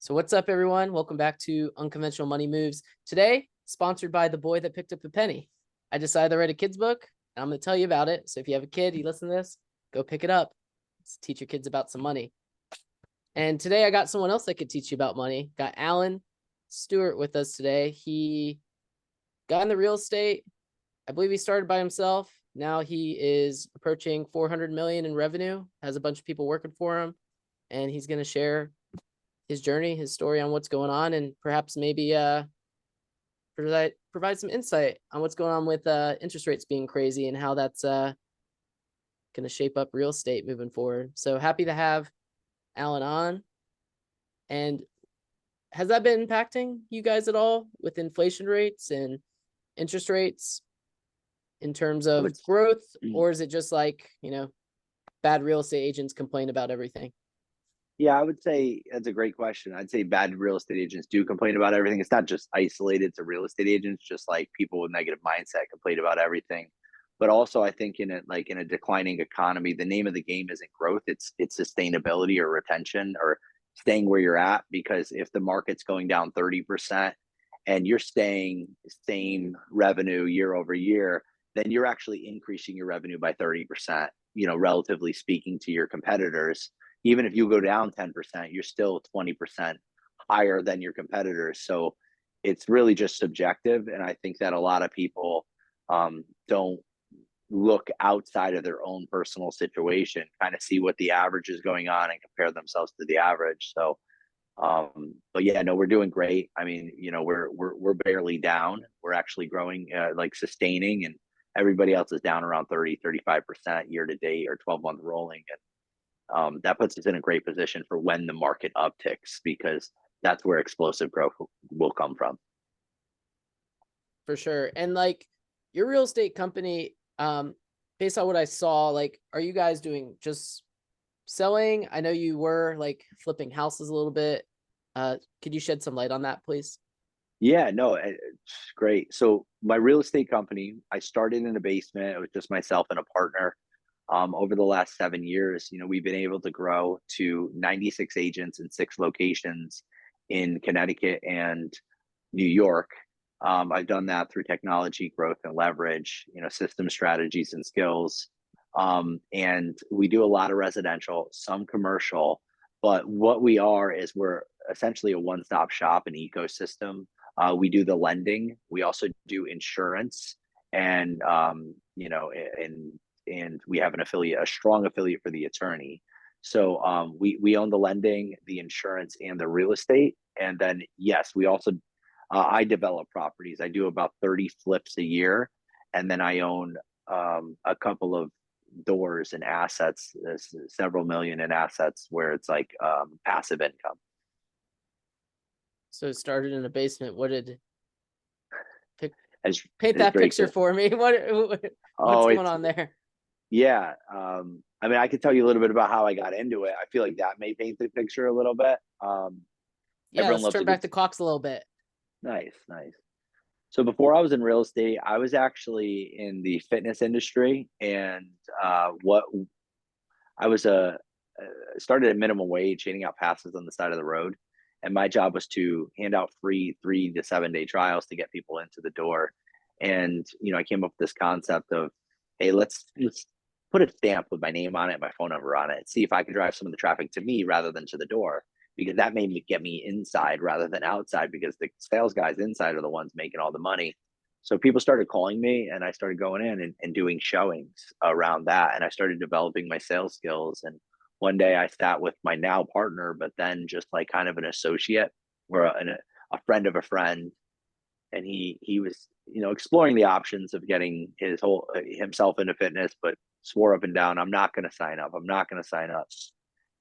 So what's up, everyone? Welcome back to Unconventional Money Moves. Today, sponsored by The Boy That Picked Up a Penny. I decided to write a kid's book, and I'm going to tell you about it. So if you have a kid, you listen to this, go pick it up. Let's teach your kids about some money. And today I got someone else that could teach you about money. Got Alan Stewart with us today. He got in the real estate. I believe he started by himself. Now he is approaching 400 million in revenue, has a bunch of people working for him, and he's going to share his journey, his story on what's going on, and perhaps maybe provide some insight on what's going on with interest rates being crazy and how that's going to shape up real estate moving forward. So happy to have Alan on. And has that been impacting you guys at all with inflation rates and interest rates in terms of growth, or is it just like, bad real estate agents complain about everything? Yeah, I would say that's a great question. I'd say bad real estate agents do complain about everything. It's not just isolated to real estate agents, just like people with negative mindset complain about everything. But also I think in a declining economy, the name of the game isn't growth, it's sustainability or retention or staying where you're at. Because if the market's going down 30% and you're staying same revenue year over year, then you're actually increasing your revenue by 30%, relatively speaking to your competitors. Even if you go down 10%, you're still 20% higher than your competitors. So it's really just subjective. And I think that a lot of people don't look outside of their own personal situation, kind of see what the average is going on and compare themselves to the average. So, but yeah, no, we're doing great. I mean, we're barely down. We're actually growing, sustaining, and everybody else is down around 35% year to date or 12-month rolling. And that puts us in a great position for when the market upticks, because that's where explosive growth will come from. For sure. And your real estate company, based on what I saw, are you guys doing just selling? I know you were flipping houses a little bit. Could you shed some light on that, please? Yeah, no, it's great. So my real estate company, I started in a basement. It was just myself and a partner. Over the last 7 years, we've been able to grow to 96 agents in 6 locations in Connecticut and New York. I've done that through technology, growth, and leverage, system strategies and skills. And we do a lot of residential, some commercial, but what we are is we're essentially a one-stop shop, an ecosystem. We do the lending. We also do insurance, and and we have a strong affiliate for the attorney. So we own the lending, the insurance, and the real estate. And then, yes, we also, I develop properties. I do about 30 flips a year. And then I own a couple of doors and assets, several million in assets where it's passive income. So it started in a basement. Paint that picture for me. What's going on there? Yeah. I mean, I could tell you a little bit about how I got into it. I feel like that may paint the picture a little bit. Yeah, let's turn back the clocks a little bit. Nice. So before I was in real estate, I was actually in the fitness industry, and started at minimum wage, handing out passes on the side of the road. And my job was to hand out free 3 to 7 day trials to get people into the door. And, I came up with this concept of, hey, let's put a stamp with my name on it, my phone number on it, see if I can drive some of the traffic to me rather than to the door, because that made me get me inside rather than outside, because the sales guys inside are the ones making all the money. So people started calling me, and I started going in and doing showings around that. And I started developing my sales skills. And one day I sat with my now partner, but then just kind of an associate or a friend of a friend. And he was, exploring the options of getting himself into fitness, but swore up and down, I'm not going to sign up. I'm not going to sign up.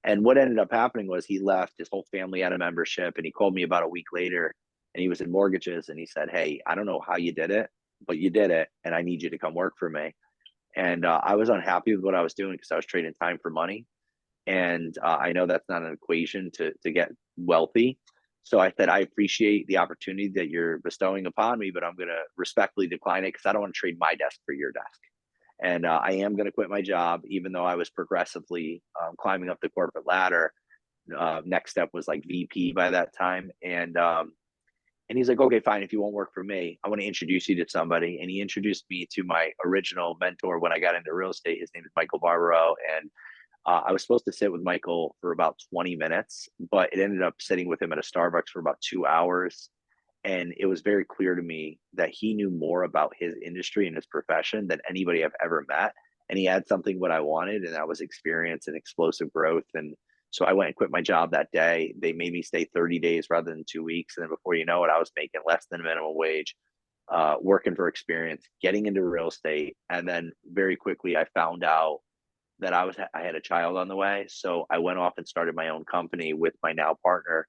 And what ended up happening was he left. His whole family had a membership, and he called me about a week later, and he was in mortgages, and he said, hey, I don't know how you did it, but you did it, and I need you to come work for me. And I was unhappy with what I was doing, because I was trading time for money. And I know that's not an equation to get wealthy. So I said, I appreciate the opportunity that you're bestowing upon me, but I'm going to respectfully decline it, because I don't want to trade my desk for your desk. And I am going to quit my job, even though I was progressively climbing up the corporate ladder. Next step was like VP by that time. And he's like, okay, fine. If you won't work for me, I want to introduce you to somebody. And he introduced me to my original mentor when I got into real estate. His name is Michael Barbaro. And I was supposed to sit with Michael for about 20 minutes, but it ended up sitting with him at a Starbucks for about 2 hours. And it was very clear to me that he knew more about his industry and his profession than anybody I've ever met. And he had something what I wanted, and that was experience and explosive growth. And so I went and quit my job that day. They made me stay 30 days rather than 2 weeks. And then before you know it, I was making less than minimum wage, working for experience, getting into real estate. And then very quickly, I found out that I had a child on the way. So I went off and started my own company with my now partner,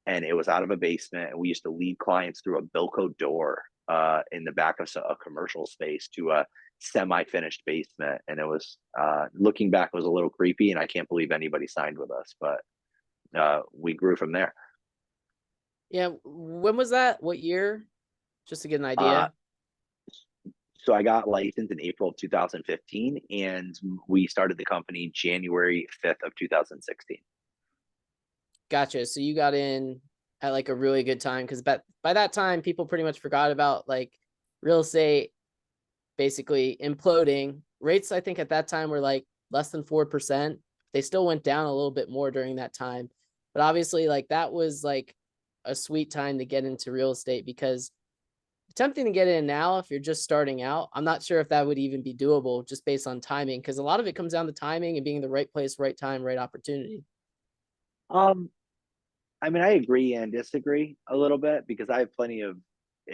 and it was out of a basement. And we used to lead clients through a Bilco door in the back of a commercial space to a semi-finished basement. And it was, looking back, it was a little creepy, and I can't believe anybody signed with us, but we grew from there. Yeah. When was that? What year? Just to get an Uh, idea. so I got licensed in April of 2015, and we started the company January 5th of 2016. Gotcha. So you got in at like a really good time, because by that time people pretty much forgot about like real estate basically imploding. Rates, I think at that time were like less than 4%. They still went down a little bit more during that time. But obviously, like that was like a sweet time to get into real estate, because attempting to get in now, if you're just starting out, I'm not sure if that would even be doable just based on timing, because a lot of it comes down to timing and being in the right place, right time, right opportunity. Um, I mean, I agree and disagree a little bit because I have plenty of.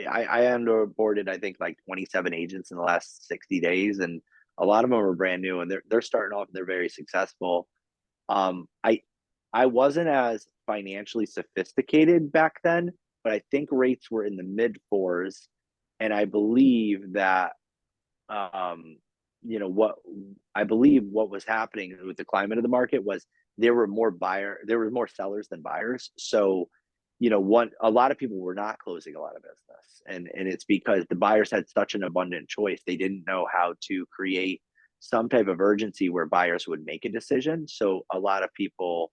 I onboarded, I think, like 27 agents in the last 60 days, and a lot of them are brand new, and they're starting off and they're very successful. I wasn't as financially sophisticated back then, but I think rates were in the mid fours, and I believe that um, what I believe what was happening with the climate of the market was there were more sellers than buyers. So, a lot of people were not closing a lot of business, and it's because the buyers had such an abundant choice. They didn't know how to create some type of urgency where buyers would make a decision. So a lot of people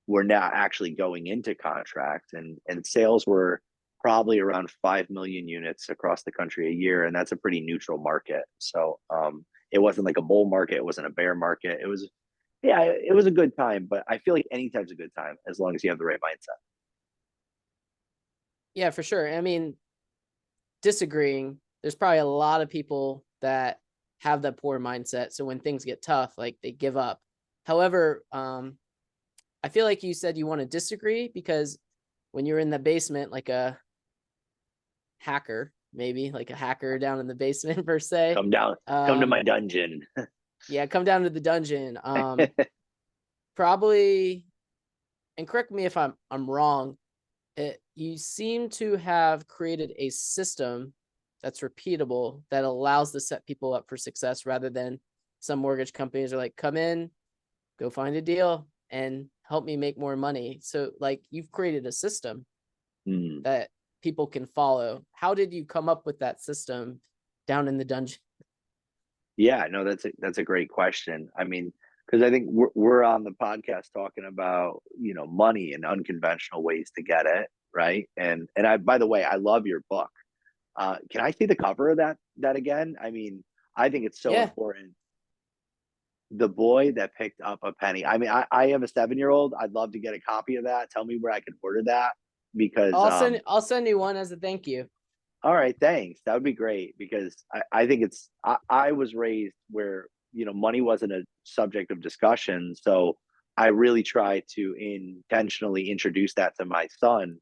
were not actually going into contract, and sales were probably around 5 million units across the country a year, and that's a pretty neutral market. So it wasn't like a bull market, it wasn't a bear market. It was, yeah, it was a good time, but I feel like any time's a good time as long as you have the right mindset. Yeah, for sure. I mean, disagreeing, there's probably a lot of people that have that poor mindset. So when things get tough, like they give up. However, I feel like you said you want to disagree, because when you're in the basement, like a hacker, maybe like a hacker down in the basement per se. Come down, come to my dungeon. Yeah, come down to the dungeon. Probably, and correct me if I'm wrong. You seem to have created a system that's repeatable that allows to set people up for success, rather than some mortgage companies are like, come in, go find a deal and help me make more money. So like you've created a system that people can follow. How did you come up with that system down in the dungeon? Yeah, no, that's a great question. I mean, because I think we're on the podcast talking about money and unconventional ways to get it, right? And I, by the way, I love your book. Can I see the cover of that again? I mean, I think it's so Yeah, important. The boy that picked up a penny. I mean, I have a 7-year-old. I'd love to get a copy of that. Tell me where I can order that because I'll send you one as a thank you. all right, thanks. That would be great because I think I was raised where, money wasn't a subject of discussion. So I really try to intentionally introduce that to my son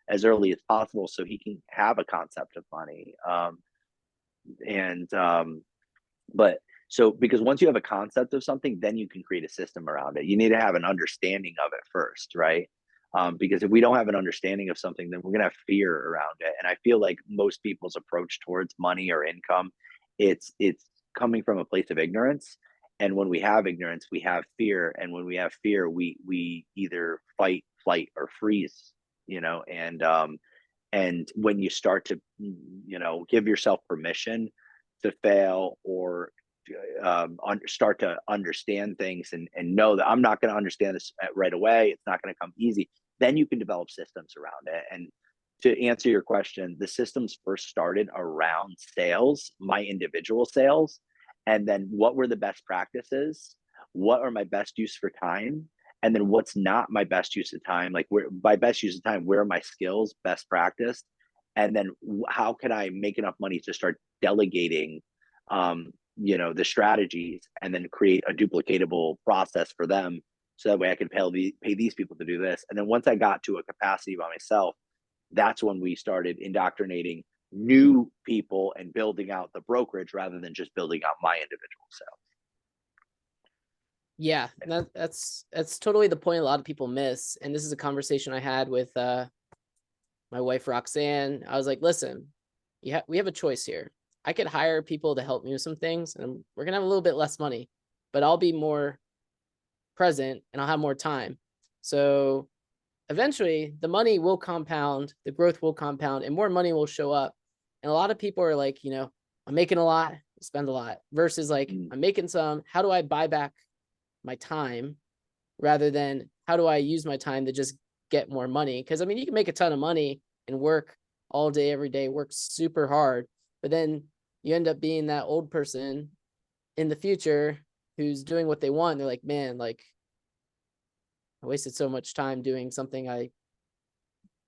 as early as possible so he can have a concept of money. And but so because once you have a concept of something, then you can create a system around it. You need to have an understanding of it first, right? Because if we don't have an understanding of something, then we're gonna have fear around it. And I feel like most people's approach towards money or income, it's coming from a place of ignorance. And when we have ignorance, we have fear. And when we have fear, we either fight, flight, or freeze, and when you start to give yourself permission to fail or start to understand things and know that I'm not going to understand this right away. It's not going to come easy. Then you can develop systems around it. And to answer your question, the systems first started around sales, my individual sales, and then what were the best practices? What are my best use for time? And then what's not my best use of time? Like where by best use of time, where are my skills best practiced? And then how can I make enough money to start delegating the strategies and then create a duplicatable process for them so that way I can pay these people to do this. And then once I got to a capacity by myself, that's when we started indoctrinating new people and building out the brokerage rather than just building out my individual sales. Yeah, that's totally the point a lot of people miss. And this is a conversation I had with my wife Roxanne. I was like, listen, we have a choice here. I could hire people to help me with some things, and we're gonna have a little bit less money, but I'll be more present and I'll have more time. So eventually the money will compound, the growth will compound, and more money will show up. And a lot of people are like, I'm making a lot, spend a lot, versus like, I'm making some, how do I buy back my time rather than how do I use my time to just get more money? Because I mean, you can make a ton of money and work all day, every day, work super hard, but then you end up being that old person in the future who's doing what they want. They're like, man, like I wasted so much time doing something I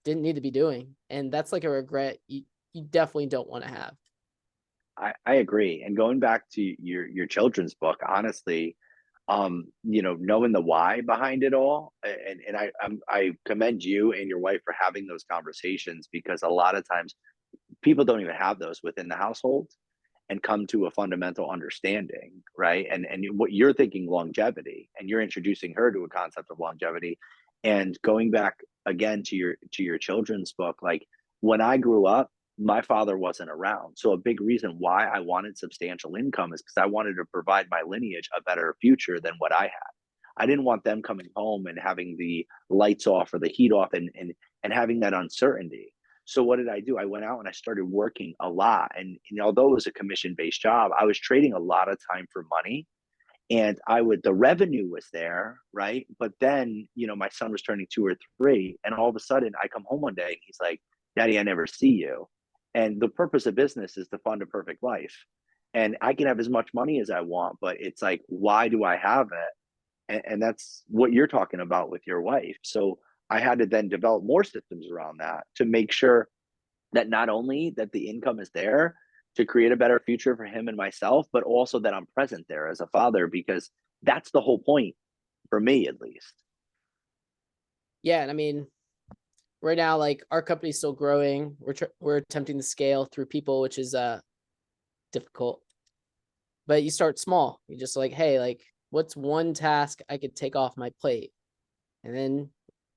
didn't need to be doing. And that's like a regret you definitely don't want to have. I agree. And going back to your children's book, honestly, knowing the why behind it all, and I commend you and your wife for having those conversations, because a lot of times people don't even have those within the household and come to a fundamental understanding, right? And what you're thinking longevity, and you're introducing her to a concept of longevity. And going back again to your children's book, like when I grew up, my father wasn't around. So a big reason why I wanted substantial income is because I wanted to provide my lineage a better future than what I had. I didn't want them coming home and having the lights off or the heat off and having that uncertainty. So what did I do? I went out and I started working a lot. And although it was a commission-based job, I was trading a lot of time for money. And the revenue was there, right? But then, my son was turning 2 or 3, and all of a sudden I come home one day and he's like, Daddy, I never see you. And the purpose of business is to fund a perfect life. And I can have as much money as I want, but it's like, why do I have it? And that's what you're talking about with your wife. So I had to then develop more systems around that to make sure that not only that the income is there to create a better future for him and myself, but also that I'm present there as a father, because that's the whole point for me, at least. Yeah. And I mean, right now, like our company's still growing. We're attempting to scale through people, which is difficult. But you start small. You just like, hey, like what's one task I could take off my plate? And then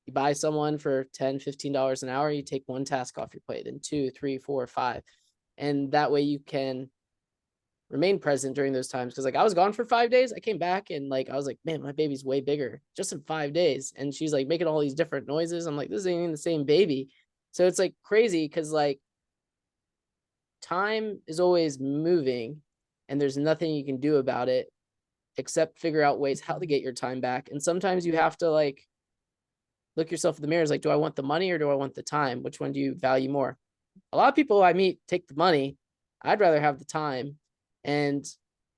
you buy someone for $10, $15 an hour, you take one task off your plate, then 2, 3, 4, 5. And that way you can remain present during those times. Cause like I was gone for 5 days. I came back and like, I was like, man, my baby's way bigger just in 5 days. And she's like making all these different noises. I'm like, this ain't even the same baby. So it's like crazy. Cause like time is always moving and there's nothing you can do about it except figure out ways how to get your time back. And sometimes you have to like look yourself in the mirror. It's like, do I want the money or do I want the time? Which one do you value more? A lot of people I meet take the money. I'd rather have the time. And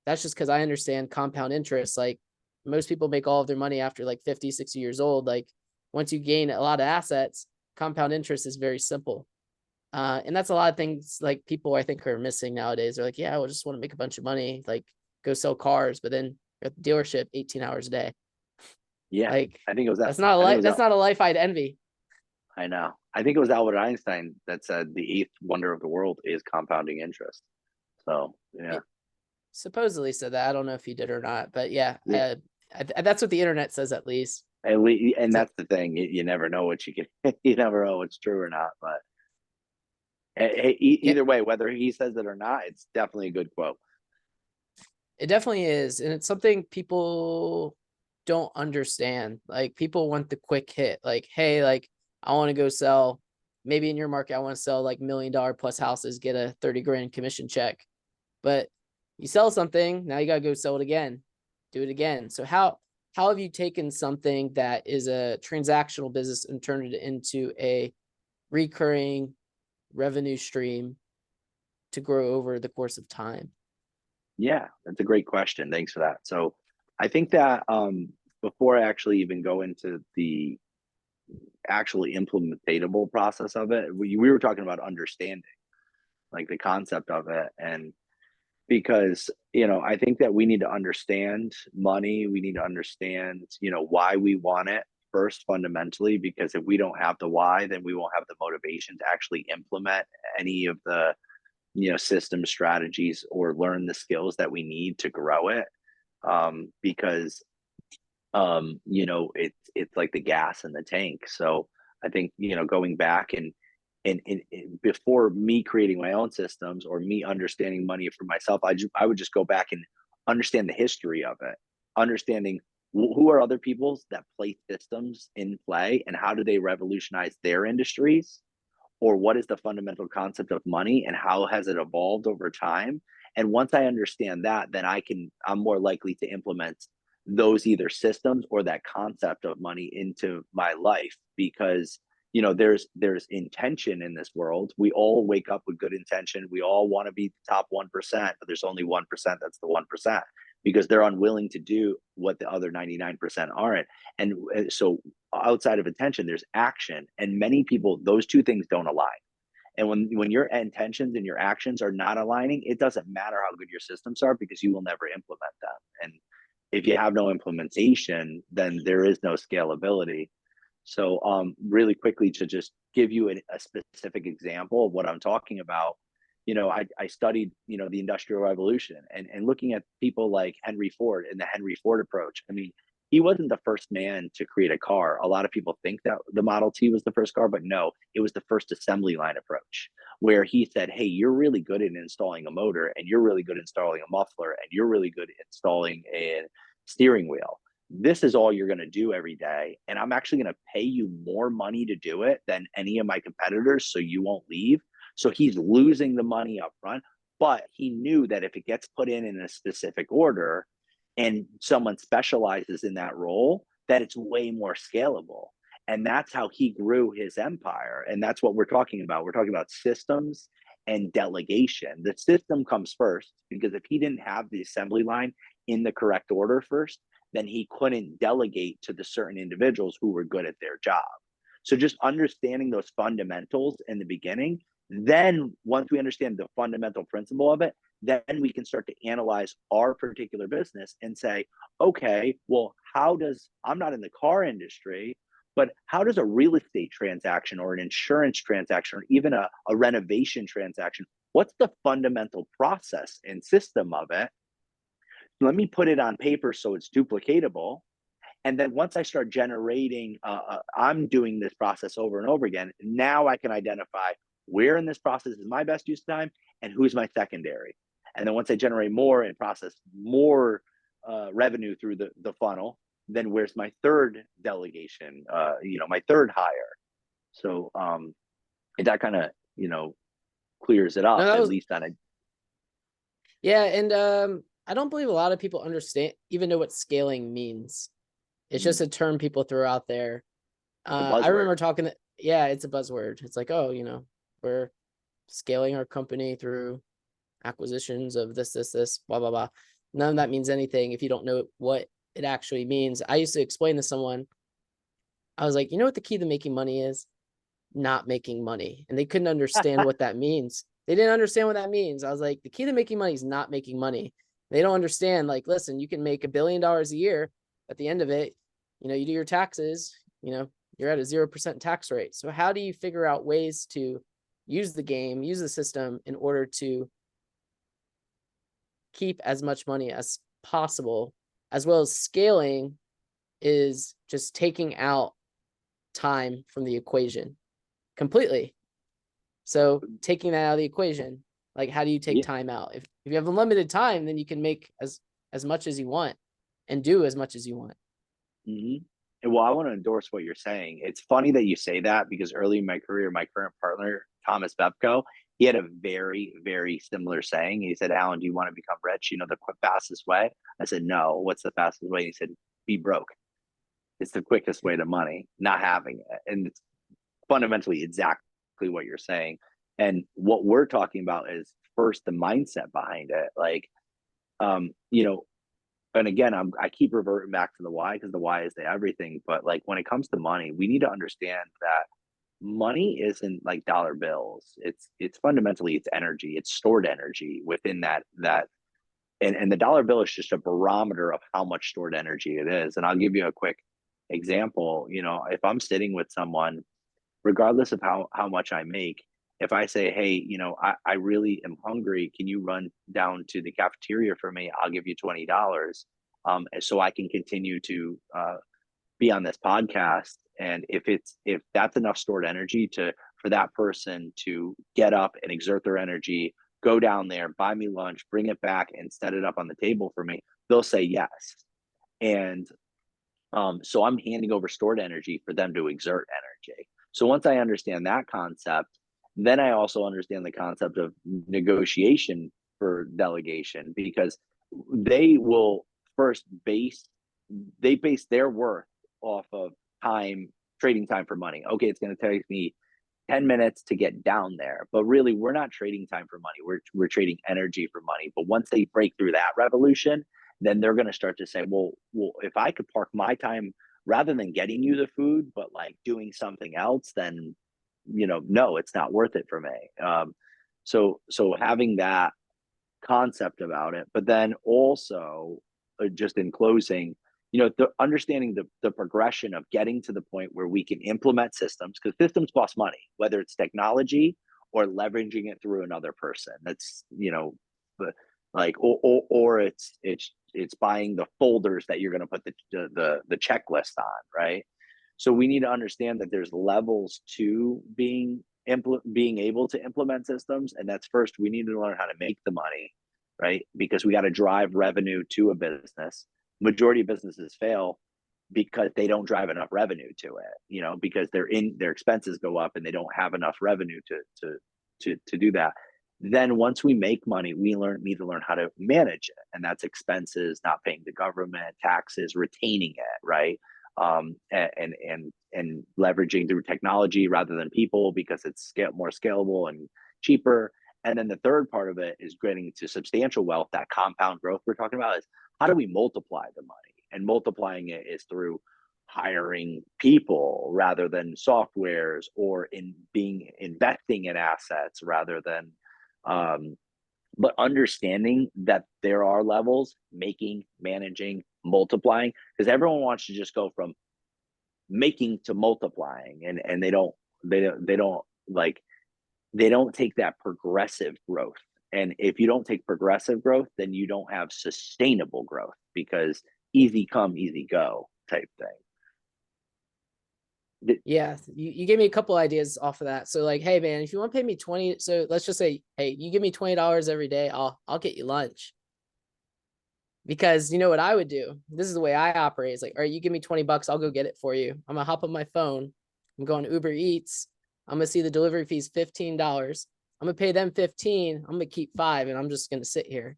that's just because I understand compound interest. Like most people make all of their money after like 50, 60 years old. Like once you gain a lot of assets, compound interest is very simple. And that's a lot of things like people I think are missing nowadays. They're like, yeah, I just want to make a bunch of money, like go sell cars, but then you're at the dealership 18 hours a day. Yeah. Like I think it was that. That's not a life. That's not a life I'd envy. I know. I think it was Albert Einstein that said the eighth wonder of the world is compounding interest. So, yeah. Supposedly said that. I don't know if he did or not, but yeah. That's what the internet says at least. And that's the thing. You never know what you can, you never know what's true or not, but either way, whether he says it or not, it's definitely a good quote. It definitely is. And it's something people don't understand. Like people want the quick hit. Like, hey, like I want to go sell, maybe in your market, I want to sell like $1 million plus houses, get a 30 grand commission check. But You sell something, now you got to go sell it again, do it again. So how have you taken something that is a transactional business and turned it into a recurring revenue stream to grow over the course of time? Yeah, that's a great question. Thanks for that. So I think that before I actually even go into the actually implementatable process of it, we were talking about understanding, like the concept of it. And because, I think that we need to understand money. We need to understand, why we want it first fundamentally, because if we don't have the why, then we won't have the motivation to actually implement any of the, system strategies or learn the skills that we need to grow it. Because it's like the gas in the tank. So I think, going back and before me creating my own systems or me understanding money for myself, I would just go back and understand the history of it, understanding who are other peoples that place systems in play and how do they revolutionize their industries, or what is the fundamental concept of money and how has it evolved over time. And once I understand that, then I'm more likely to implement those either systems or that concept of money into my life, because there's intention in this world. We all wake up with good intention. We all want to be the top 1%, but there's only 1% that's the 1%, because they're unwilling to do what the other 99% aren't. And so outside of intention, there's action. And many people, those two things don't align. And when your intentions and your actions are not aligning, it doesn't matter how good your systems are, because you will never implement them. And if you have no implementation, then there is no scalability. So really quickly, to just give you a specific example of what I'm talking about, I studied, the Industrial Revolution, and looking at people like Henry Ford and the Henry Ford approach. I mean, he wasn't the first man to create a car. A lot of people think that the Model T was the first car, but no, it was the first assembly line approach, where he said, hey, you're really good at installing a motor, and you're really good at installing a muffler, and you're really good at installing a steering wheel. This is all you're going to do every day. And I'm actually going to pay you more money to do it than any of my competitors, so you won't leave. So he's losing the money up front, but he knew that if it gets put in a specific order and someone specializes in that role, that it's way more scalable. And that's how he grew his empire. And that's what we're talking about. We're talking about systems and delegation. The system comes first, because if he didn't have the assembly line in the correct order first, then he couldn't delegate to the certain individuals who were good at their job. So just understanding those fundamentals in the beginning, then once we understand the fundamental principle of it, then we can start to analyze our particular business and say, okay, well, I'm not in the car industry, but how does a real estate transaction or an insurance transaction or even a renovation transaction, what's the fundamental process and system of it? Let me put it on paper so it's duplicatable. And then once I start generating, I'm doing this process over and over again. Now I can identify where in this process is my best use of time and who's my secondary. And then once I generate more and process more revenue through the funnel, then where's my third delegation, my third hire. So that kind of, clears it No, up, that at was, least on a. yeah. And I don't believe a lot of people understand, even know what scaling means. It's just a term people throw out there. I remember talking that, yeah, it's a buzzword. It's like, oh, we're scaling our company through acquisitions of this, blah, blah, blah. None of that means anything if you don't know what it actually means. I used to explain to someone, I was like, you know what the key to making money is? Not making money. And they couldn't understand what that means. They didn't understand what that means. I was like, the key to making money is not making money. They don't understand, like, listen, you can make $1 billion a year. At the end of it, you do your taxes, you're at a 0% tax rate. So how do you figure out ways to use the game, use the system in order to keep as much money as possible, as well as scaling is just taking out time from the equation completely. So taking that out of the equation, like, how do you take time out? If you have unlimited time, then you can make as much as you want and do as much as you want. Mm-hmm. And well, I want to endorse what you're saying. It's funny that you say that, because early in my career, my current partner, Thomas Bepko, He had a very, very similar saying. He said, Alan, do you want to become rich? You know, the fastest way? I said, no. What's the fastest way? He said, be broke. It's the quickest way to money, not having it. And it's fundamentally exactly what you're saying. And what we're talking about is first the mindset behind it. Like, you know, and again, I keep reverting back to the why, because the why is the everything. But like when it comes to money, we need to understand that money isn't like dollar bills. It's fundamentally it's energy. It's stored energy within that and the dollar bill is just a barometer of how much stored energy it is. And I'll give you a quick example. You know, if I'm sitting with someone, regardless of how much I make, if I say, hey, you know, I really am hungry, can you run down to the cafeteria for me? I'll give you $20, so I can continue to be on this podcast. And if that's enough stored energy to for that person to get up and exert their energy, go down there, buy me lunch, bring it back, and set it up on the table for me, they'll say yes. And so I'm handing over stored energy for them to exert energy. So once I understand that concept, then I also understand the concept of negotiation for delegation, because they will first base their worth off of time, trading time for money. Okay, it's going to take me 10 minutes to get down there, but really we're not trading time for money. We're trading energy for money. But once they break through that revolution, then they're going to start to say, well, if I could park my time rather than getting you the food, but like doing something else, then, you know, no, it's not worth it for me. So having that concept about it, but then also just in closing, you know, understanding the progression of getting to the point where we can implement systems, because systems cost money, whether it's technology or leveraging it through another person. That's, you know, like or it's buying the folders that you're going to put the checklist on, right? So we need to understand that there's levels to being able to implement systems, and that's first we need to learn how to make the money, right? Because we got to drive revenue to a business. Majority of businesses fail because they don't drive enough revenue to it, you know, because their expenses go up and they don't have enough revenue to do that. Then once we make money, we need to learn how to manage it, and that's expenses, not paying the government, taxes, retaining it, right? And leveraging through technology rather than people, because it's more scalable and cheaper. And then the third part of it is getting to substantial wealth, that compound growth we're talking about, is how do we multiply the money? And multiplying it is through hiring people rather than softwares, or investing in assets rather than, but understanding that there are levels, making, managing, multiplying, because everyone wants to just go from making to multiplying, and they don't take that progressive growth. And if you don't take progressive growth, then you don't have sustainable growth, because easy come, easy go type thing. Yeah, you gave me a couple ideas off of that. So like, hey man, if you want to pay me 20, so let's just say, hey, you give me $20 every day, I'll get you lunch. Because you know what I would do? This is the way I operate. It's like, all right, you give me 20 bucks, I'll go get it for you. I'm gonna hop on my phone. I'm going to Uber Eats. I'm gonna see the delivery fees $15. I'm gonna pay them 15. I'm gonna keep 5, and I'm just gonna sit here.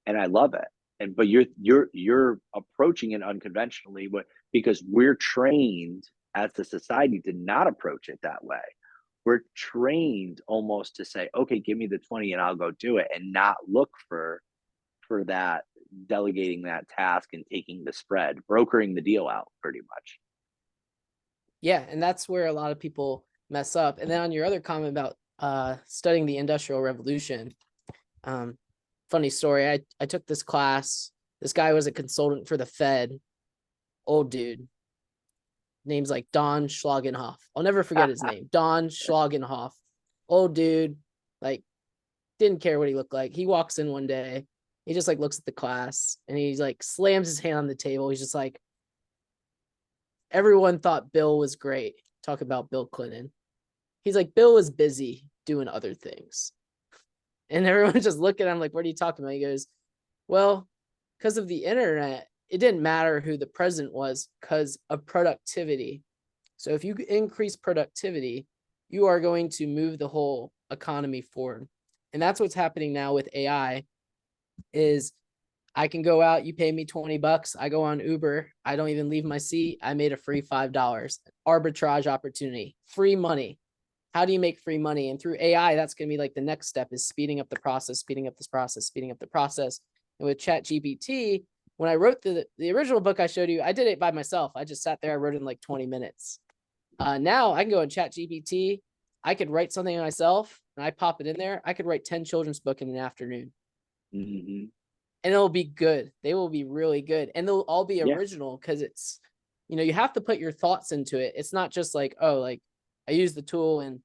And I love it. But you're approaching it unconventionally, because we're trained as a society to not approach it that way. We're trained almost to say, okay, give me the 20 and I'll go do it, and not look for that, delegating that task and taking the spread, brokering the deal out pretty much. Yeah, and that's where a lot of people mess up. And then on your other comment about studying the Industrial Revolution, funny story, I took this class. This guy was a consultant for the Fed, old dude. Name's like Don Schlagenhoff. I'll never forget his name. Don Schlagenhoff. Old dude, like didn't care what he looked like. He walks in one day, he just like looks at the class and he's like slams his hand on the table. He's just like, everyone thought Bill was great. Talk about Bill Clinton. He's like, Bill was busy doing other things. And everyone's just looking at him like, what are you talking about? He goes, well, because of the internet, it didn't matter who the president was because of productivity. So if you increase productivity, you are going to move the whole economy forward. And that's what's happening now with AI is I can go out, you pay me $20, I go on Uber, I don't even leave my seat, I made a free $5. Arbitrage opportunity, free money. How do you make free money? And through AI, that's going to be like the next step is speeding up the process, speeding up this process, speeding up the process. And with ChatGPT, when I wrote the original book I showed you, I did it by myself. I just sat there, I wrote it in like 20 minutes. Now I can go in ChatGPT. I could write something myself and I pop it in there. I could write 10 children's book in an afternoon. Mm-hmm. And it'll be good. They will be really good. And they'll all be Yeah. original because it's, you have to put your thoughts into it. It's not just like, oh, like I use the tool and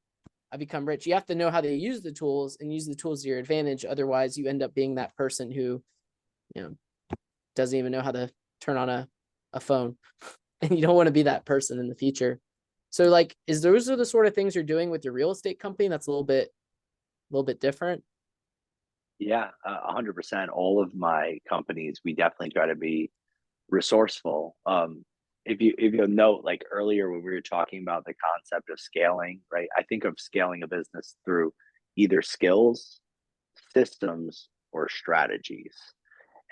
I become rich. You have to know how to use the tools and use the tools to your advantage. Otherwise, you end up being that person who, doesn't even know how to turn on a phone. And you don't want to be that person in the future. So like, those are the sort of things you're doing with your real estate company that's a little bit different? Yeah, 100%. All of my companies, we definitely try to be resourceful. If you'll note, like earlier when we were talking about the concept of scaling, right? I think of scaling a business through either skills, systems, or strategies.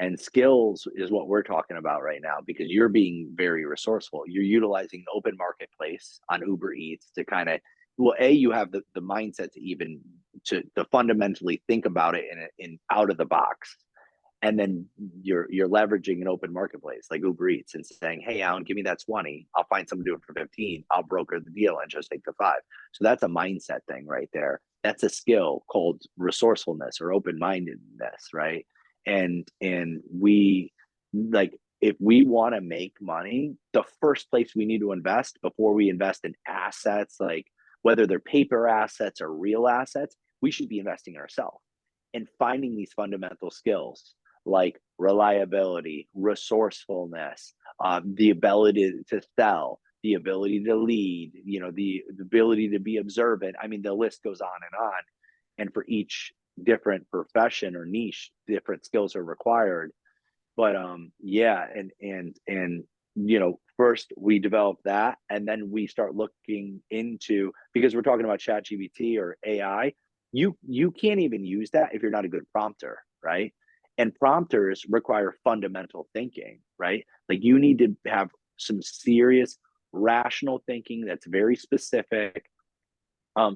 And skills is what we're talking about right now because you're being very resourceful. You're utilizing the open marketplace on Uber Eats to kind of, well, you have the mindset to even to fundamentally think about it in out of the box. And then you're leveraging an open marketplace like Uber Eats and saying, hey, Alan, give me that 20. I'll find someone to do it for 15. I'll broker the deal and just take the 5. So that's a mindset thing right there. That's a skill called resourcefulness or open-mindedness, right? And we, like, if we want to make money, the first place we need to invest before we invest in assets, like whether they're paper assets or real assets, we should be investing in ourselves and finding these fundamental skills like reliability, resourcefulness, the ability to sell, the ability to lead, the ability to be observant. I mean, the list goes on and on. And for each different profession or niche, different skills are required. But yeah, and first we develop that, and then we start looking into, because we're talking about ChatGPT or AI. You can't even use that if you're not a good prompter, right? And prompters require fundamental thinking, right? Like you need to have some serious rational thinking that's very specific.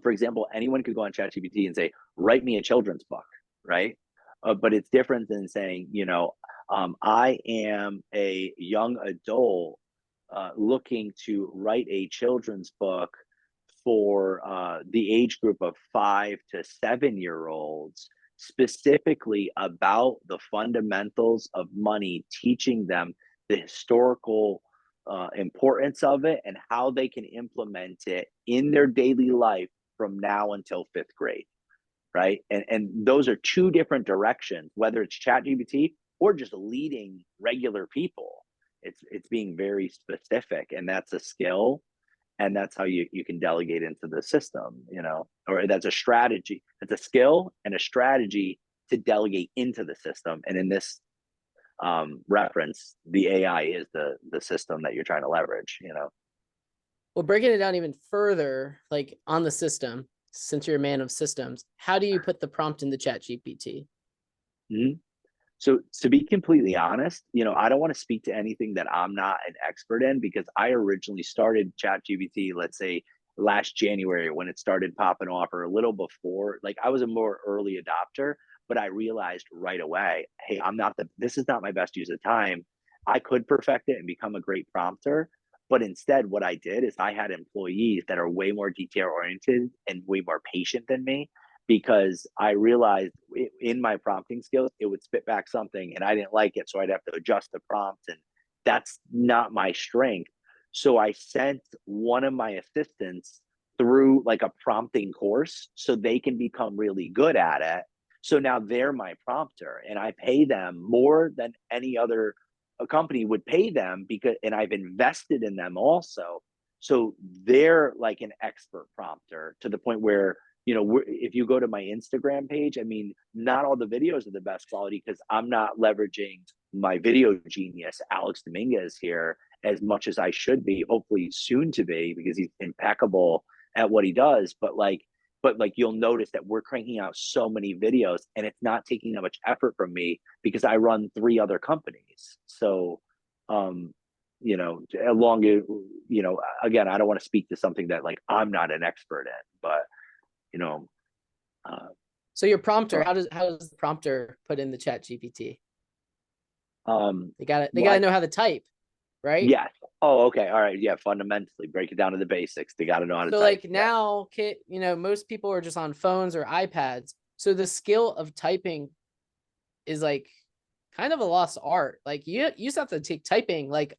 For example, anyone could go on ChatGPT and say, write me a children's book, right? But it's different than saying, I am a young adult looking to write a children's book for the age group of 5 to 7 year olds, specifically about the fundamentals of money, teaching them the historical importance of it and how they can implement it in their daily life from now until 5th grade, right? And those are two different directions, whether it's ChatGPT or just leading regular people. It's being very specific, and that's a skill, and that's how you can delegate into the system, or that's a strategy. It's a skill and a strategy to delegate into the system. And in this reference, the AI is the system that you're trying to leverage. Well, breaking it down even further, like on the system, since you're a man of systems, how do you put the prompt in the ChatGPT? Mm-hmm. So to be completely honest, I don't want to speak to anything that I'm not an expert in, because I originally started ChatGPT, let's say last January when it started popping off, or a little before. Like I was a more early adopter, but I realized right away, hey, this is not my best use of time. I could perfect it and become a great prompter. But instead, what I did is I had employees that are way more detail oriented and way more patient than me, because I realized in my prompting skills, it would spit back something and I didn't like it. So I'd have to adjust the prompt, and that's not my strength. So I sent one of my assistants through like a prompting course so they can become really good at it. So now they're my prompter, and I pay them more than any other company would pay them, and I've invested in them also. So they're like an expert prompter, to the point where, if you go to my Instagram page, I mean, not all the videos are the best quality because I'm not leveraging my video genius, Alex Dominguez, here as much as I should be, hopefully soon to be, because he's impeccable at what he does, but you'll notice that we're cranking out so many videos and it's not taking that much effort from me because I run 3 other companies. So you know, along, you know, again, I don't want to speak to something that like I'm not an expert in, but you know, So your prompter, uh, how does the prompter put in the chat GPT? They gotta what? know how to type, right? Yes. Oh, okay. All right. Yeah. Fundamentally, break it down to the basics. They got to know how to So type. like Yeah. now, you know, most people are just on phones or iPads. So the skill of typing is like kind of a lost art. Like you used to have to take typing like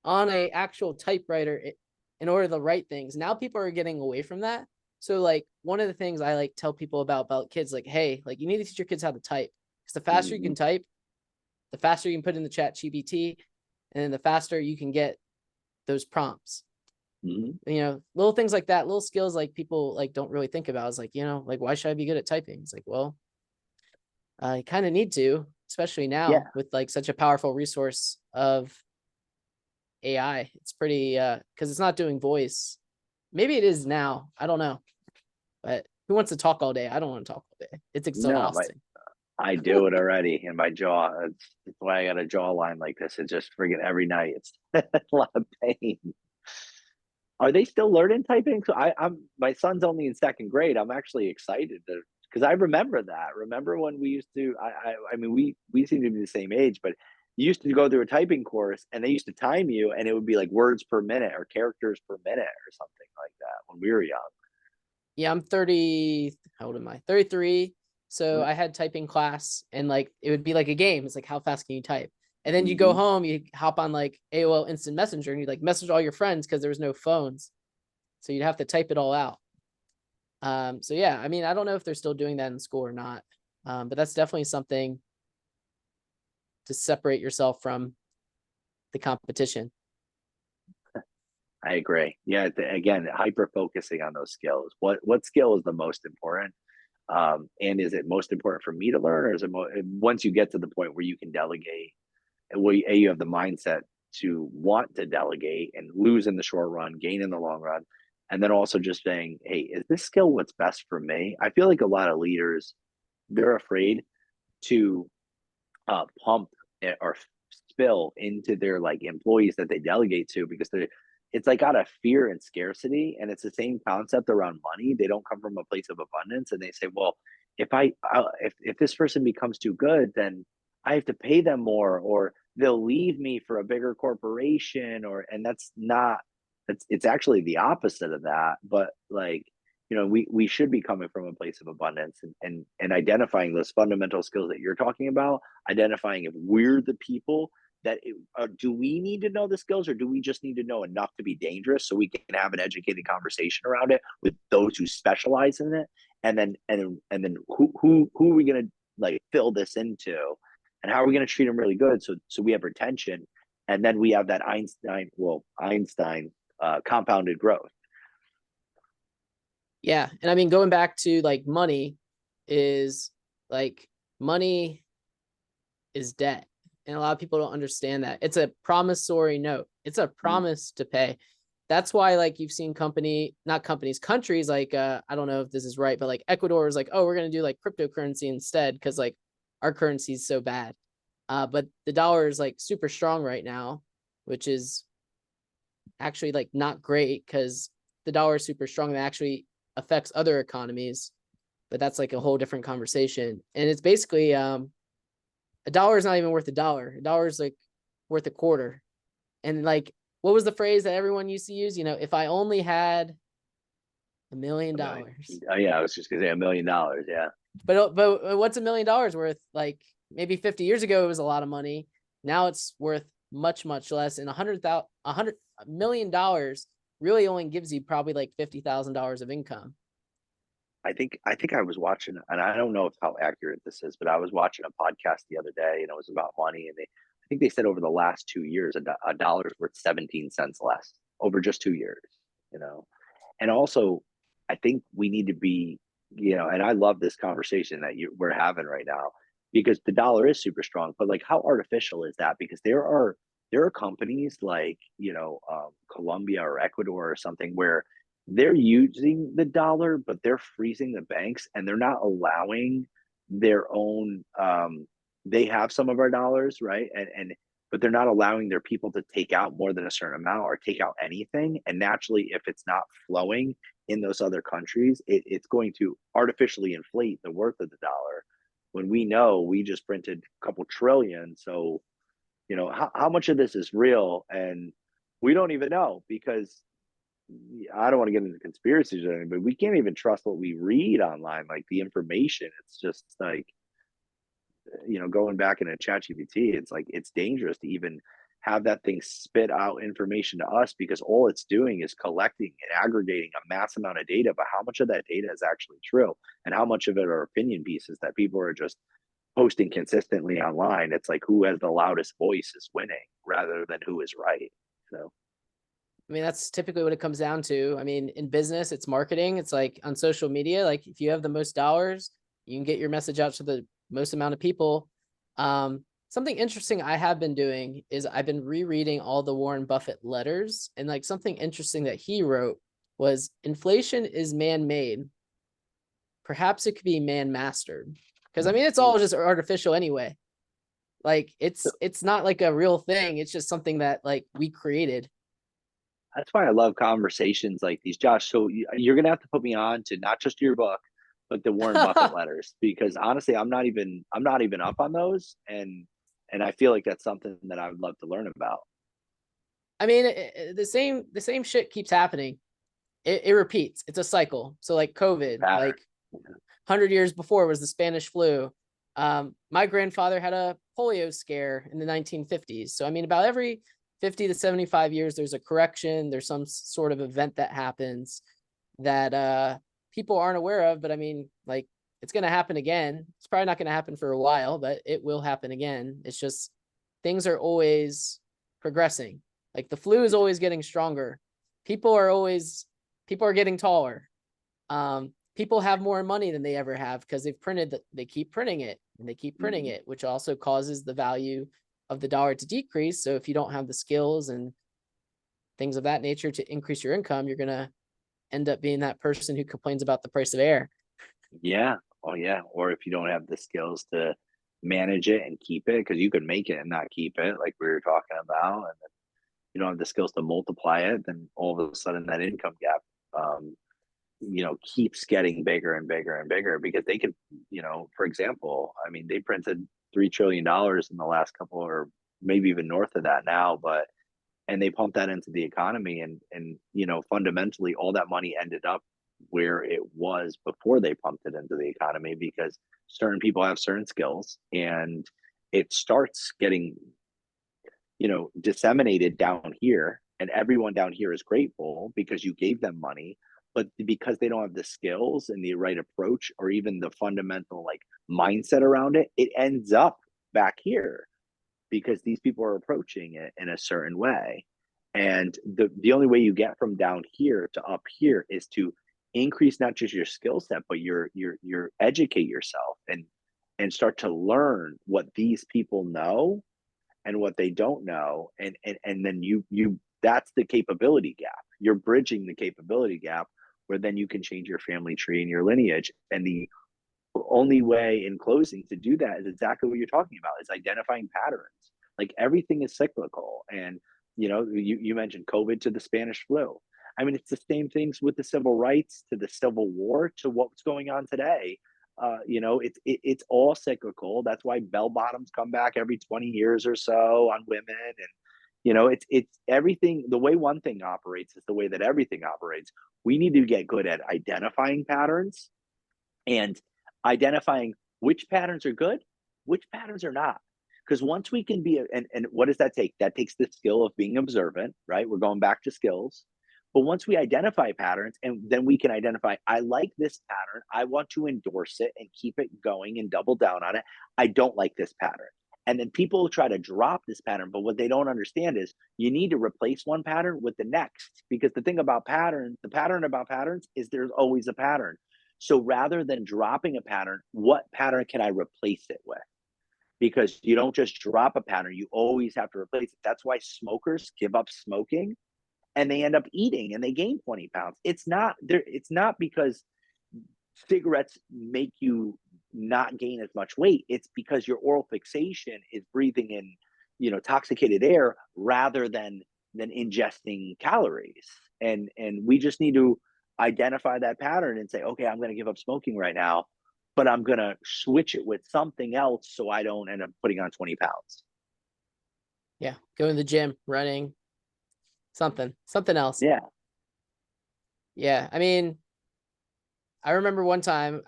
on a actual typewriter in order to write things. Now people are getting away from that. So like one of the things I like tell people about kids, like, hey, like you need to teach your kids how to type. Because the faster you Mm-hmm. can type, the faster you can put in the chat GPT, and then the faster you can get those prompts. Mm-hmm. You know, little things like that, little skills like people like don't really think about. It's like, you know, like why should I be good at typing? It's like, well, I kind of need to, especially Yeah. now with like such a powerful resource of AI. It's pretty because it's not doing voice. Maybe it is now. I don't know. But who wants to talk all day? I don't want to talk all day. It's No, exhausting. I do it already, and my jaw. It's why I got a jawline like this. It just friggin' every night. It's a lot of pain. Are they still learning typing? So I'm my son's only in second grade. I'm actually excited to because I remember that. Remember when we used to? I mean we seem to be the same age, but you used to go through a typing course and they used to time you, and it would be like words per minute or characters per minute or something like that when we were young. Yeah, I'm 30. How old am I? 33. So Yeah. I had typing class and like it would be like a game. It's like how fast can you type? And then you go Mm-hmm. home, you hop on like AOL Instant Messenger and you like message all your friends because there was no phones. So you'd have to type it all out. So yeah, I mean, I don't know if they're still doing that in school or not. But that's definitely something to separate yourself from the competition. I agree. Yeah. Again, hyper focusing on those skills. What skill is the most important? And is it most important for me to learn, or is it once you get to the point where you can delegate, and where you have the mindset to want to delegate and lose in the short run, gain in the long run, and then also just saying, "Hey, is this skill what's best for me?" I feel like a lot of leaders, they're afraid to pump or spill into their like employees that they delegate to because they're it's like out of fear and scarcity, and it's the same concept around money. They don't come from a place of abundance, and they say, well, if this person becomes too good, then I have to pay them more, or they'll leave me for a bigger corporation, or and that's not it's actually the opposite of that. But like, you know, we should be coming from a place of abundance, and identifying those fundamental skills that you're talking about, identifying if we're the people that do we need to know the skills, or do we just need to know enough to be dangerous so we can have an educated conversation around it with those who specialize in it, and then who are we going to like fill this into, and how are we going to treat them really good so we have retention, and then we have that Einstein compounded growth. Yeah. And I mean, going back to like money is like money is debt. And a lot of people don't understand that. It's a promissory note. It's a promise to pay. That's why like you've seen not companies, countries like I don't know if this is right, but like Ecuador is like, oh, we're gonna do like cryptocurrency instead because like our currency is so bad. But the dollar is like super strong right now, which is actually like not great because the dollar is super strong and actually affects other economies. But that's like a whole different conversation. And it's basically a dollar is not even worth a dollar. A dollar is like worth a quarter. And like, what was the phrase that everyone used to use? You know, if I only had $1 million. A million. Oh, yeah, I was just gonna say $1 million. Yeah. But what's $1 million worth? Like maybe 50 years ago, it was a lot of money. Now it's worth much, much less. And $100 million really only gives you probably like $50,000 of income. I think I was watching, and I don't know if how accurate this is, but I was watching a podcast the other day, and it was about money, and I think they said over the last 2 years, a dollar's worth 17 cents less over just 2 years. You know, and also, I think we need to be, you know, and I love this conversation that we're having right now because the dollar is super strong, but like, how artificial is that? Because there are companies like, you know, Colombia or Ecuador or something where they're using the dollar, but they're freezing the banks, and they're not allowing their own. They have some of our dollars, right? And but they're not allowing their people to take out more than a certain amount or take out anything. And naturally, if it's not flowing in those other countries, it's going to artificially inflate the worth of the dollar. When we know we just printed a couple trillion, so how much of this is real, and we don't even know because I don't want to get into conspiracies or anything, but we can't even trust what we read online, like the information. It's just like, going back into ChatGPT, it's like it's dangerous to even have that thing spit out information to us because all it's doing is collecting and aggregating a mass amount of data. But how much of that data is actually true, and how much of it are opinion pieces that people are just posting consistently online? It's like who has the loudest voice is winning rather than who is right. So I mean, that's typically what it comes down to. I mean, in business, it's marketing. It's like on social media, like if you have the most dollars, you can get your message out to the most amount of people. Something interesting I have been doing is I've been rereading all the Warren Buffett letters, and like something interesting that he wrote was inflation is man-made. Perhaps it could be man-mastered. Because I mean, it's all just artificial anyway. Like it's not like a real thing. It's just something that like we created. that's why I love conversations like these, Josh. So you're gonna have to put me on to not just your book, but the Warren Buffett letters, because honestly, I'm not even up on those, and I feel like that's something that I would love to learn about. I mean, the same shit keeps happening. It repeats. It's a cycle. So like COVID, Pattern. like 100 years before was the Spanish flu. My grandfather had a polio scare in the 1950s. So I mean, about every 50 to 75 years, there's a correction. There's some sort of event that happens that people aren't aware of. But I mean, like it's gonna happen again. It's probably not gonna happen for a while, but it will happen again. It's just things are always progressing. Like the flu is always getting stronger. People are always people are getting taller. People have more money than they ever have because they keep printing it and they keep printing Mhm. it, which also causes the value of the dollar to decrease. So if you don't have the skills and things of that nature to increase your income, you're gonna end up being that person who complains about the price of air. Yeah. Oh, yeah. Or if you don't have the skills to manage it and keep it, because you could make it and not keep it, like we were talking about, and then you don't have the skills to multiply it, then all of a sudden that income gap, um, keeps getting bigger and bigger and bigger because they could, for example, I mean, they printed $3 trillion in the last couple, or maybe even north of that now, but and they pumped that into the economy, and fundamentally all that money ended up where it was before they pumped it into the economy because certain people have certain skills, and it starts getting disseminated down here, and everyone down here is grateful because you gave them money. But because they don't have the skills and the right approach or even the fundamental like mindset around it, it ends up back here because these people are approaching it in a certain way. And the only way you get from down here to up here is to increase not just your skill set, but your educate yourself and start to learn what these people know and what they don't know. And then you that's the capability gap. You're bridging the capability gap where then you can change your family tree and your lineage. And the only way in closing to do that is exactly what you're talking about, is identifying patterns. Like everything is cyclical. And you mentioned COVID to the Spanish flu. I mean, it's the same things with the civil rights to the Civil War to what's going on today. It's all cyclical. That's why bell bottoms come back every 20 years or so on women. And it's everything. The way one thing operates is the way that everything operates. We need to get good at identifying patterns and identifying which patterns are good, which patterns are not. Because once we can be, and what does that take? That takes the skill of being observant, right? We're going back to skills. But once we identify patterns, and then we can identify, I like this pattern. I want to endorse it and keep it going and double down on it. I don't like this pattern. And then people try to drop this pattern. But what they don't understand is you need to replace one pattern with the next. Because the thing about patterns, the pattern about patterns is there's always a pattern. So rather than dropping a pattern, what pattern can I replace it with? Because you don't just drop a pattern, you always have to replace it. That's why smokers give up smoking and they end up eating and they gain 20 pounds. It's not there. It's not because cigarettes make you not gain as much weight. It's because your oral fixation is breathing in, toxicated air rather than ingesting calories. And we just need to identify that pattern and say, okay, I'm going to give up smoking right now, but I'm going to switch it with something else so I don't end up putting on 20 pounds. Yeah. Go to the gym, running, something else. Yeah. Yeah. I mean, I remember one time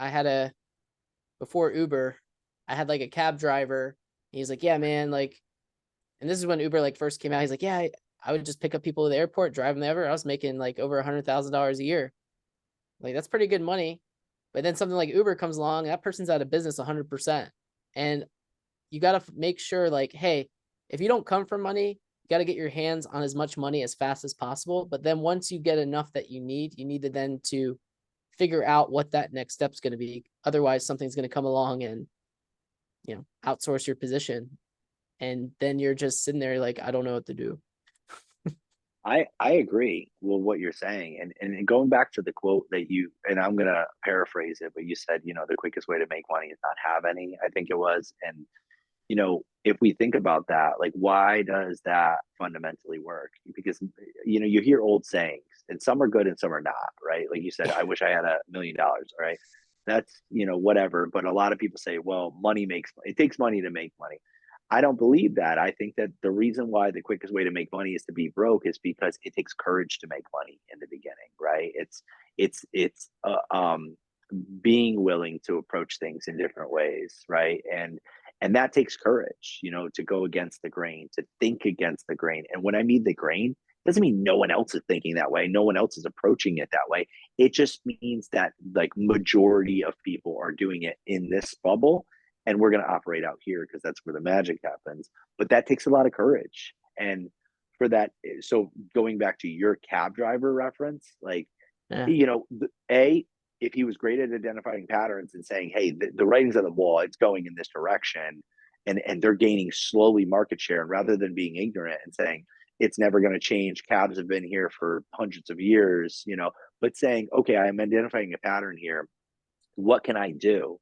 before Uber, I had like a cab driver. He's like, yeah, man, like, and this is when Uber like first came out. He's like, yeah, I would just pick up people at the airport, drive them ever. I was making like over $100,000 a year. Like, that's pretty good money. But then something like Uber comes along, that person's out of business 100%. And you got to make sure, like, hey, if you don't come from money, you got to get your hands on as much money as fast as possible. But then once you get enough that you need to then to figure out what that next step's going to be. Otherwise, something's going to come along and, outsource your position. And then you're just sitting there like, I don't know what to do. I agree with what you're saying. And going back to the quote that and I'm going to paraphrase it, but you said, the quickest way to make money is not have any, I think it was. And, if we think about that, like, why does that fundamentally work? Because, you hear old sayings and some are good and some are not, right? Like you said, I wish I had $1 million, right? That's, whatever. But a lot of people say, well, it takes money to make money. I don't believe that. I think that the reason why the quickest way to make money is to be broke is because it takes courage to make money in the beginning, right? It's being willing to approach things in different ways, right? And that takes courage, to go against the grain, to think against the grain. And when I mean the grain, it doesn't mean no one else is thinking that way, no one else is approaching it that way. It just means that, like, majority of people are doing it in this bubble, and we're going to operate out here because that's where the magic happens. But that takes a lot of courage. And for that, so going back to your cab driver reference, like, Yeah. If he was great at identifying patterns and saying, hey, the writing's on the wall, it's going in this direction, and they're gaining slowly market share, and rather than being ignorant and saying it's never going to change, cabs have been here for hundreds of years, but saying, okay, I'm identifying a pattern here, what can I do?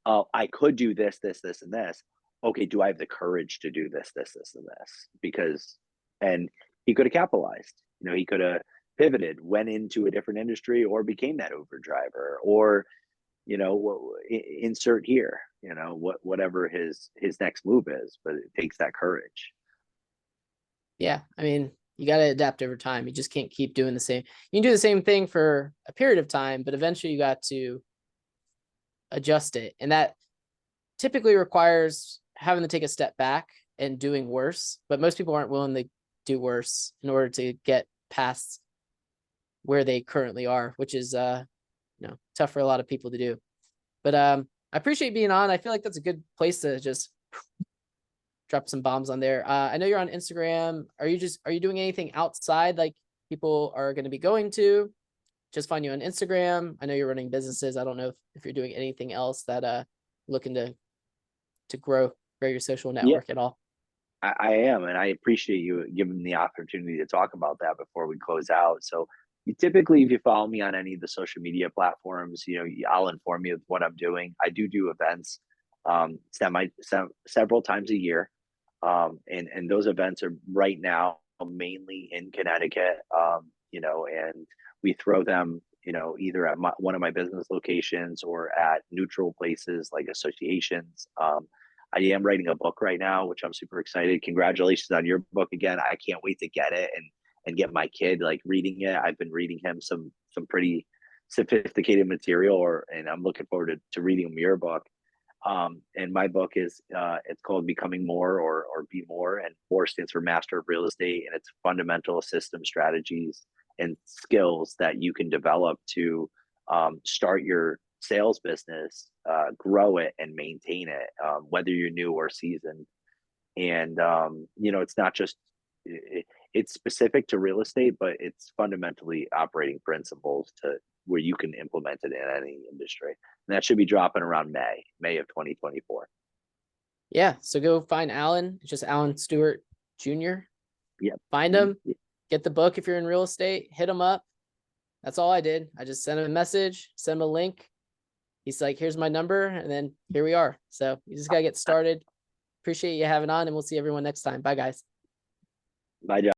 I could do this, this, this, and this. Okay, do I have the courage to do this, this, this, and this? And he could have capitalized. He could have pivoted, went into a different industry, or became that Uber driver, or insert here. Whatever his next move is, but it takes that courage. Yeah. I mean, you got to adapt over time. You just can't keep doing the same. You can do the same thing for a period of time, but eventually you got to adjust it. And that typically requires having to take a step back and doing worse. But most people aren't willing to do worse in order to get past where they currently are, which is tough for a lot of people to do. But I appreciate being on. I feel like that's a good place to just drop some bombs on there. I know you're on Instagram. Are you doing anything outside, like people are going to be going to? Just find you on Instagram. I know you're running businesses. I don't know if you're doing anything else that looking to grow your social network at all. I am, and I appreciate you giving me the opportunity to talk about that before we close out. So, typically, if you follow me on any of the social media platforms, I'll inform you of what I'm doing. I do events, several times a year, and those events are right now mainly in Connecticut. And we throw them, either at one of my business locations or at neutral places like associations. I am writing a book right now, which I'm super excited. Congratulations on your book again. I can't wait to get it and get my kid like reading it. I've been reading him some pretty sophisticated material, and I'm looking forward to reading him your book. And my book is it's called Becoming More or Be More, and more stands for Master of Real Estate, and it's fundamental system strategies and skills that you can develop to start your sales business, grow it and maintain it, whether you're new or seasoned. And it's not just it's specific to real estate, but it's fundamentally operating principles to where you can implement it in any industry. And that should be dropping around May of 2024. Yeah, so go find Alan. It's just Alan Stewart Jr. Yeah, Find him. get the book. If you're in real estate, hit him up. That's all I did. I just sent him a message, sent him a link. He's like, here's my number. And then here we are. So you just got to get started. Appreciate you having on, and we'll see everyone next time. Bye, guys. Bye, John.